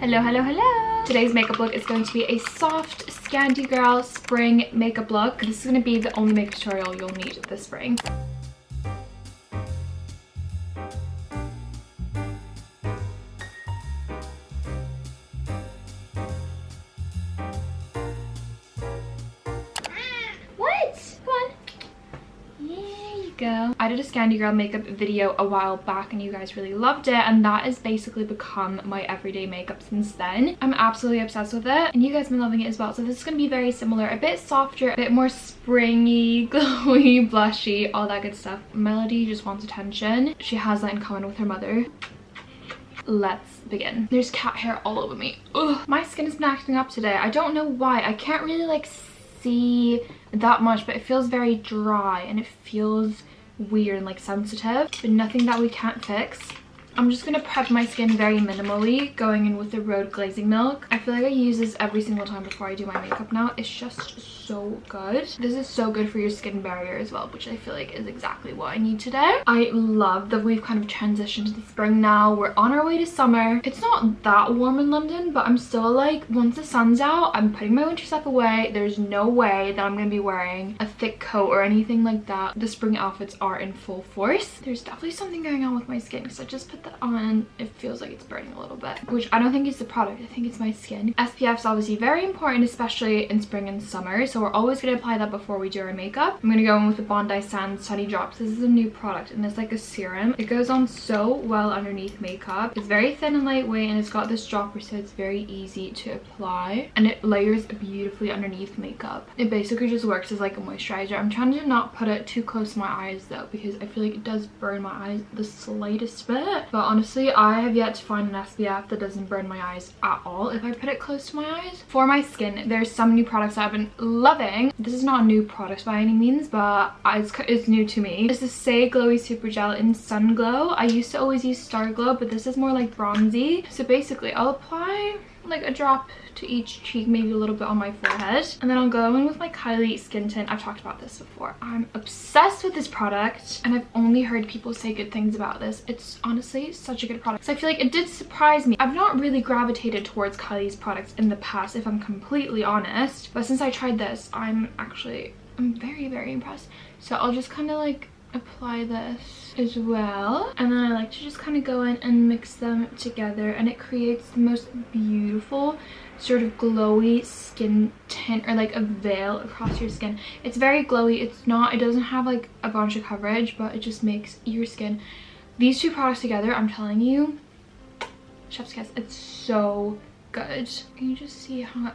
Hello, hello, hello. Today's makeup look is going to be a soft Scandi Girl spring makeup look. This is going to be the only makeup tutorial you'll need this spring. Go. I did a Scandi Girl makeup video a while back and you guys really loved it, and that has basically become my everyday makeup since then. I'm absolutely obsessed with it and you guys have been loving it as well. So this is going to be very similar, a bit softer, a bit more springy, glowy, blushy, all that good stuff. Melody just wants attention. She has that in common with her mother. Let's begin. There's cat hair all over me. Ugh. My skin has been acting up today. I don't know why. I can't really like see that much, but it feels very dry and it feels weird and like sensitive, but nothing that we can't fix. I'm just gonna prep my skin very minimally, going in with the Road Glazing Milk. I feel like I use this every single time before I do my makeup now. It's just so good. This is so good for your skin barrier as well, which I feel like is exactly what I need today. I love that we've kind of transitioned to the spring now. We're on our way to summer. It's not that warm in London, but I'm still like, once the sun's out, I'm putting my winter stuff away. There's no way that I'm gonna be wearing a thick coat or anything like that. The spring outfits are in full force. There's definitely something going on with my skin because I just put that on and it feels like it's burning a little bit, which I don't think is the product. I think it's my skin. SPF is obviously very important, especially in spring and summer, so we're always going to apply that before we do our makeup. I'm going to go in with the Bondi Sands Sunny Drops. This is a new product and it's like a serum. It goes on so well underneath makeup. It's very thin and lightweight and it's got this dropper, so it's very easy to apply and it layers beautifully underneath makeup. It basically just works as like a moisturizer. I'm trying to not put it too close to my eyes though, because I feel like it does burn my eyes the slightest bit, but honestly I have yet to find an SPF that doesn't burn my eyes at all if I put it close to my eyes. For my skin, there's some new products that I've been loving. This is not a new product by any means, but it's new to me. This is Say Glowy Super Gel in Sun Glow. I used to always use Star Glow, but this is more like bronzy. So basically I'll apply like a drop to each cheek, maybe a little bit on my forehead, and then I'll go in with my Kylie skin tint. I've talked about this before. I'm obsessed with this product and I've only heard people say good things about this. It's honestly such a good product. So I feel like it did surprise me. I've not really gravitated towards Kylie's products in the past, if I'm completely honest, but since I tried this, I'm very, very impressed. So I'll just kind of like apply this as well, and then I like to just kind of go in and mix them together, and it creates the most beautiful sort of glowy skin tint, or like a veil across your skin. It's very glowy. It doesn't have like a bunch of coverage, but it just makes your skin, these two products together, I'm telling you, chef's kiss. It's so good. Can you just see how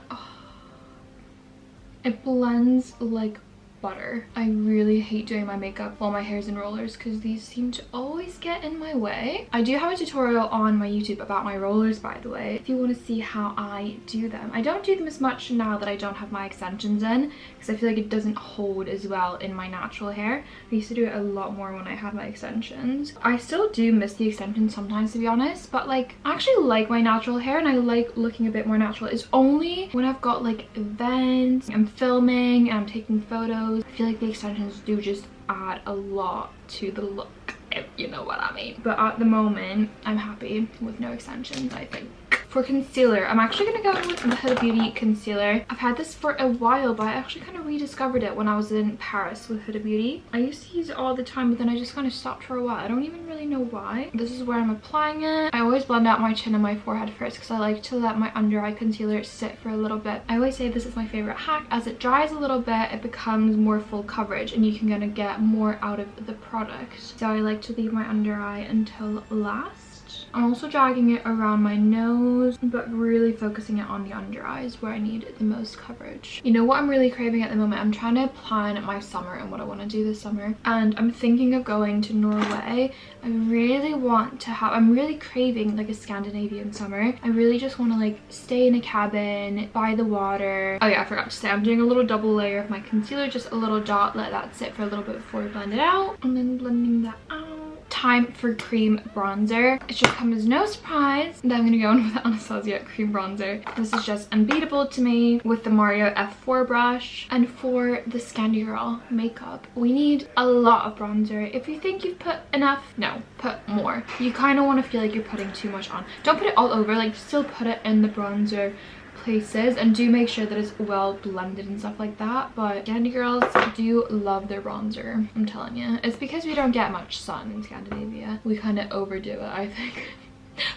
it blends like butter. I really hate doing my makeup while my hair's in rollers because these seem to always get in my way. I do have a tutorial on my YouTube about my rollers, by the way, if you want to see how I do them. I don't do them as much now that I don't have my extensions in because I feel like it doesn't hold as well in my natural hair. I used to do it a lot more when I had my extensions. I still do miss the extensions sometimes, to be honest, but like I actually like my natural hair and I like looking a bit more natural. It's only when I've got like events, I'm filming and I'm taking photos, I feel like the extensions do just add a lot to the look, if you know what I mean. But at the moment, I'm happy with no extensions, I think. For concealer, I'm actually going to go with the Huda Beauty concealer. I've had this for a while, but I actually kind of rediscovered it when I was in Paris with Huda Beauty. I used to use it all the time, but then I just kind of stopped for a while. I don't even really know why. This is where I'm applying it. I always blend out my chin and my forehead first because I like to let my under eye concealer sit for a little bit. I always say this is my favorite hack. As it dries a little bit, it becomes more full coverage and you can kind of get more out of the product. So I like to leave my under eye until last. I'm also dragging it around my nose, but really focusing it on the under eyes where I need the most coverage. You know what I'm really craving at the moment? I'm trying to plan my summer and what I want to do this summer, and I'm thinking of going to Norway. I really want to have, I'm really craving like a Scandinavian summer. I really just want to like stay in a cabin by the water. Oh yeah, I forgot to say I'm doing a little double layer of my concealer, just a little dot, let that sit for a little bit before we blend it out, and then blending that out. time for cream bronzer. It should come as no surprise that I'm gonna go in with the Anastasia cream bronzer. This is just unbeatable to me with the Mario F4 brush. And for the Scandi Girl makeup, we need a lot of bronzer. If you think you've put enough, no, put more. You kind of want to feel like you're putting too much on. Don't put it all over, like still put it in the bronzer places, and do make sure that it's well blended and stuff like that. But Scandi girls do love their bronzer, I'm telling you. It's because we don't get much sun in Scandinavia. We kind of overdo it, I think.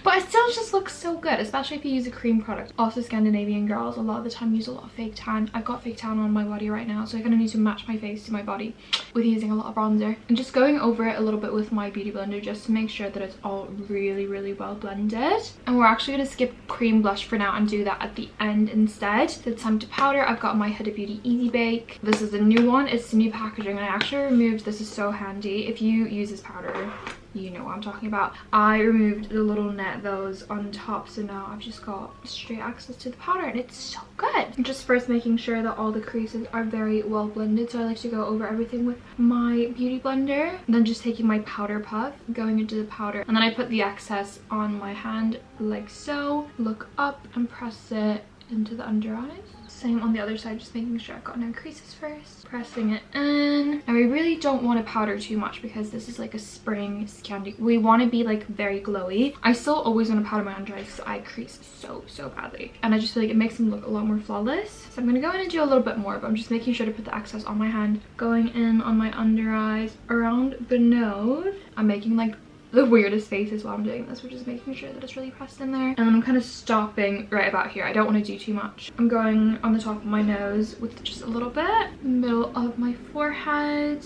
But it still just looks so good, especially if you use a cream product. Also, Scandinavian girls a lot of the time use a lot of fake tan. I've got fake tan on my body right now, so I kind of need to match my face to my body with using a lot of bronzer. And just going over it a little bit with my beauty blender just to make sure that it's all really, really well blended. And we're actually going to skip cream blush for now and do that at the end instead. So it's time to powder. I've got my Huda Beauty Easy Bake. This is a new one. It's the new packaging, and I actually removed, this is so handy. If you use this powder, you know what I'm talking about. I removed the little net that was on top, so now I've just got straight access to the powder, and it's so good. I'm just first making sure that all the creases are very well blended, so I like to go over everything with my beauty blender, and then just taking my powder puff, going into the powder, and then I put the excess on my hand like so. Look up and press it into the under eyes. Same on the other side, just making sure I've got no creases first. Pressing it in. And we really don't want to powder too much because this is like a spring Scandi. We want to be like very glowy. I still always want to powder my under eyes because I crease so badly. And I just feel like it makes them look a lot more flawless. So I'm going to go in and do a little bit more, but I'm just making sure to put the excess on my hand. Going in on my under eyes, around the nose. I'm making like the weirdest faces while I'm doing this. We're just making sure that it's really pressed in there. And then I'm kind of stopping right about here. I don't want to do too much. I'm going on the top of my nose with just a little bit, middle of my forehead,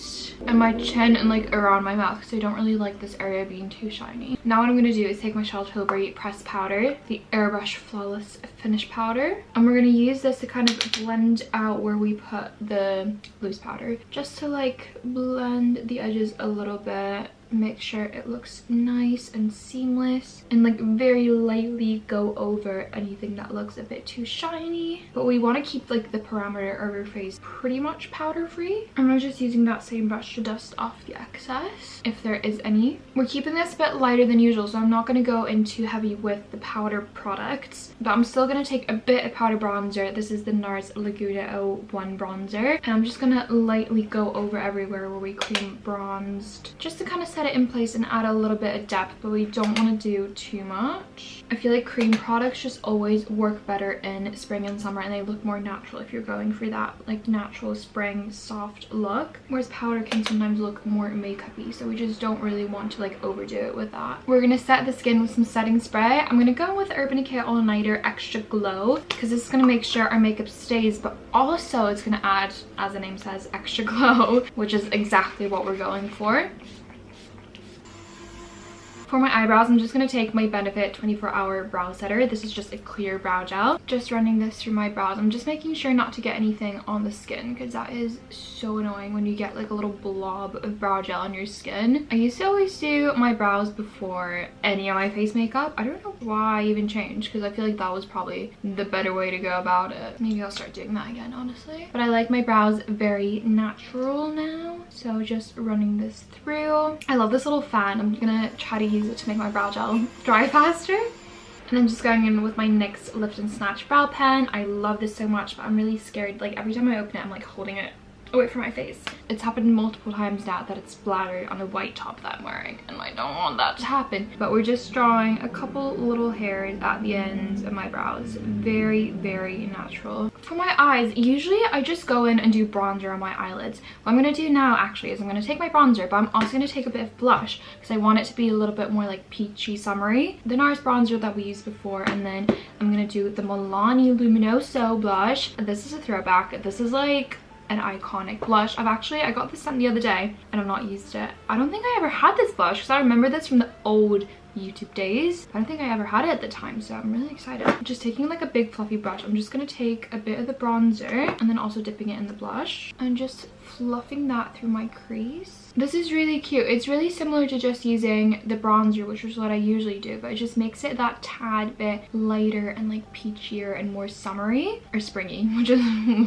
and my chin, and like around my mouth, because I don't really like this area being too shiny. Now what I'm going to do is take my Charlotte Tilbury pressed powder, the Airbrush Flawless Finish powder, and we're going to use this to kind of blend out where we put the loose powder, just to like blend the edges a little bit. Make sure it looks nice and seamless, and like very lightly go over anything that looks a bit too shiny. But we want to keep like the perimeter of our face pretty much powder free. And I'm just using that same brush to dust off the excess if there is any. We're keeping this a bit lighter than usual, so I'm not going to go in too heavy with the powder products, but I'm still going to take a bit of powder bronzer. This is the NARS Laguna 01 bronzer, and I'm just going to lightly go over everywhere where we cream bronzed, just to kind of set it in place and add a little bit of depth, but we don't want to do too much. I feel like cream products just always work better in spring and summer, and they look more natural if you're going for that like natural spring soft look, whereas powder can sometimes look more makeup-y, so we just don't really want to like overdo it with that. We're gonna set the skin with some setting spray. I'm gonna go with Urban Decay All Nighter Extra Glow because this is gonna make sure our makeup stays, but also it's gonna add, as the name says, extra glow, which is exactly what we're going for. For my eyebrows, I'm just going to take my Benefit 24-Hour Brow Setter. This is just a clear brow gel. Just running this through my brows. I'm just making sure not to get anything on the skin because that is so annoying when you get like a little blob of brow gel on your skin. I used to always do my brows before any of my face makeup. I don't know why I even changed because I feel like that was probably the better way to go about it. Maybe I'll start doing that again, honestly. But I like my brows very natural now. So just running this through. I love this little fan. I'm going to try to use it to make my brow gel dry faster. And then just going in with my NYX Lift and Snatch brow pen. I love this so much, but I'm really scared. Like every time I open it, I'm like holding it away from my face. It's happened multiple times now that it's splattered on the white top that I'm wearing, and I don't want that to happen. But we're just drawing a couple little hairs at the ends of my brows. Very, very natural. For my eyes, usually I just go in and do bronzer on my eyelids. What I'm going to do now actually is I'm going to take my bronzer, but I'm also going to take a bit of blush because I want it to be a little bit more like peachy summery. The NARS bronzer that we used before, and then I'm going to do the Milani Luminoso blush. This is a throwback. This is like an iconic blush. I got this scent the other day and I've not used it. I don't think I ever had this blush because I remember this from the old YouTube days. I don't think I ever had it at the time, so I'm really excited. Just taking like a big fluffy brush, I'm just gonna take a bit of the bronzer and then also dipping it in the blush and just fluffing that through my crease. This is really cute. It's really similar to just using the bronzer, which is what I usually do, but it just makes it that tad bit lighter and like peachier and more summery or springy, which is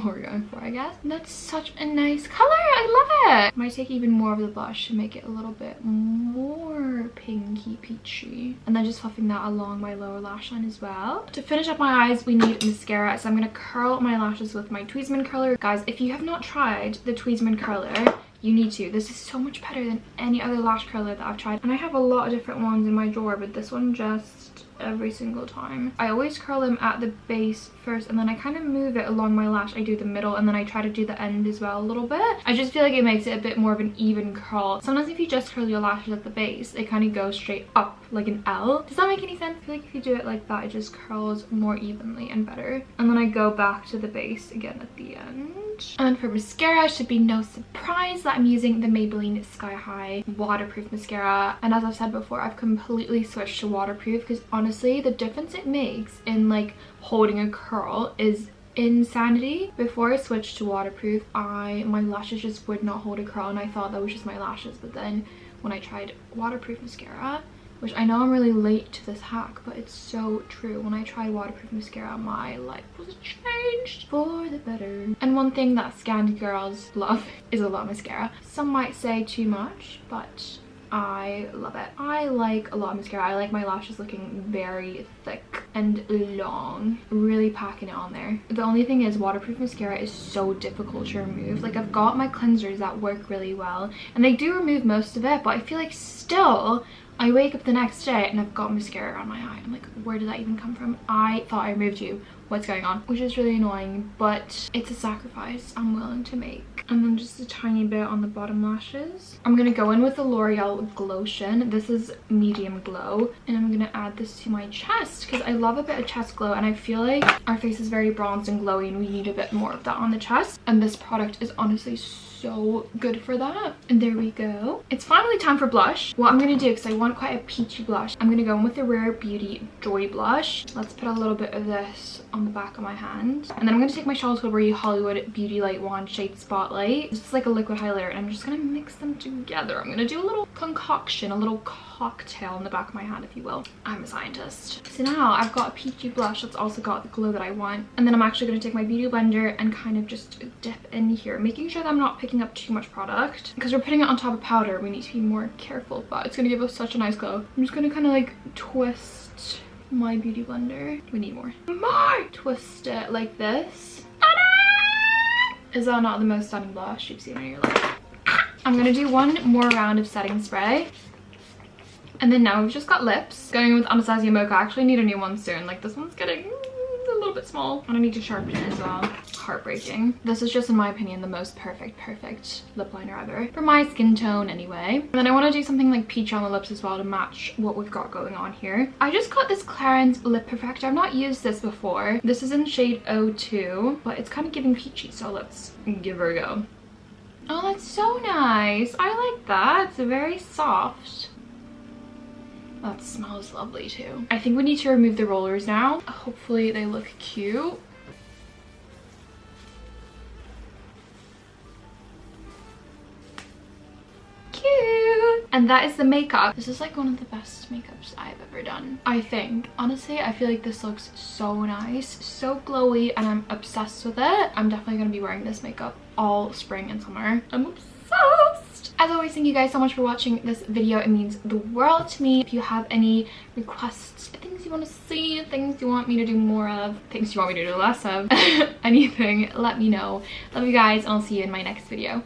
what we're going for, I guess. And that's such a nice color. I love it. I might take even more of the blush to make it a little bit more pinky peachy, and then just fluffing that along my lower lash line as well. To finish up my eyes, we need mascara, so I'm gonna curl my lashes with my Tweezerman curler. Guys, if you have not tried the Tweezerman curler, you need to. This is so much better than any other lash curler that I've tried, and I have a lot of different ones in my drawer, but this one just every single time. I always curl them at the base first, and then I kind of move it along my lash. I do the middle, and then I try to do the end as well a little bit. I just feel like it makes it a bit more of an even curl. Sometimes if you just curl your lashes at the base, they kind of go straight up like an L. Does that make any sense? I feel like if you do it like that, it just curls more evenly and better. And then I go back to the base again at the end. And for mascara, it should be no surprise that I'm using the Maybelline Sky High waterproof mascara. And as I've said before, I've completely switched to waterproof because honestly, the difference it makes in like holding a curl is insanity. Before I switched to waterproof, my lashes just would not hold a curl, and I thought that was just my lashes. But then when I tried waterproof mascara, which I know I'm really late to this hack, but it's so true. When I tried waterproof mascara, my life was changed for the better. And one thing that Scandi girls love is a lot of mascara. Some might say too much, but I love it. I like a lot of mascara. I like my lashes looking very thick and long, really packing it on there. The only thing is waterproof mascara is so difficult to remove. Like, I've got my cleansers that work really well and they do remove most of it, but I feel like still I wake up the next day and I've got mascara on my eye. I'm like, where did that even come from? I thought I removed you. What's going on? Which is really annoying, but it's a sacrifice I'm willing to make. And then just a tiny bit on the bottom lashes. I'm gonna go in with the L'Oreal Glotion. This is medium glow, and I'm gonna add this to my chest because I love a bit of chest glow, and I feel like our face is very bronzed and glowy and we need a bit more of that on the chest, and this product is honestly so good for that. And there we go. It's finally time for blush. What I'm gonna do, because I want quite a peachy blush, I'm gonna go in with the Rare Beauty Joy Blush. Let's put a little bit of this on the back of my hand, and then I'm going to take my Charlotte Tilbury Hollywood Beauty Light Wand Shade Spotlight. This is like a liquid highlighter, and I'm just going to mix them together. I'm going to do a little concoction, a little cocktail in the back of my hand, if you will. I'm a scientist. So now I've got a peachy blush that's also got the glow that I want, and then I'm actually going to take my beauty blender and kind of just dip in here, making sure that I'm not picking up too much product, because we're putting it on top of powder. We need to be more careful, but it's going to give us such a nice glow. I'm just going to kind of like twist my beauty blender. We need more. Twist it like this. Is that not the most stunning blush you've seen in your life? I'm gonna do one more round of setting spray, and then now we've just got lips. Going with Anastasia Mocha. I actually need a new one soon. Like, this one's getting a little bit small, and I need to sharpen it as well. Heartbreaking. This is just, in my opinion, the most perfect lip liner ever for my skin tone anyway. And then I want to do something like peach on the lips as well to match what we've got going on here. I just got this Clarins Lip Perfector. I've not used this before. This is in shade 02, but it's kind of giving peachy, so let's give her a go. Oh, that's so nice. I like that. It's very soft. That smells lovely too. I think we need to remove the rollers now. Hopefully they look cute. And that is the makeup. This is like one of the best makeups I've ever done, I think. Honestly, I feel like this looks so nice, so glowy, and I'm obsessed with it. I'm definitely going to be wearing this makeup all spring and summer. I'm obsessed. As always, thank you guys so much for watching this video. It means the world to me. If you have any requests, things you want to see, things you want me to do more of, things you want me to do less of, anything, let me know. Love you guys, and I'll see you in my next video.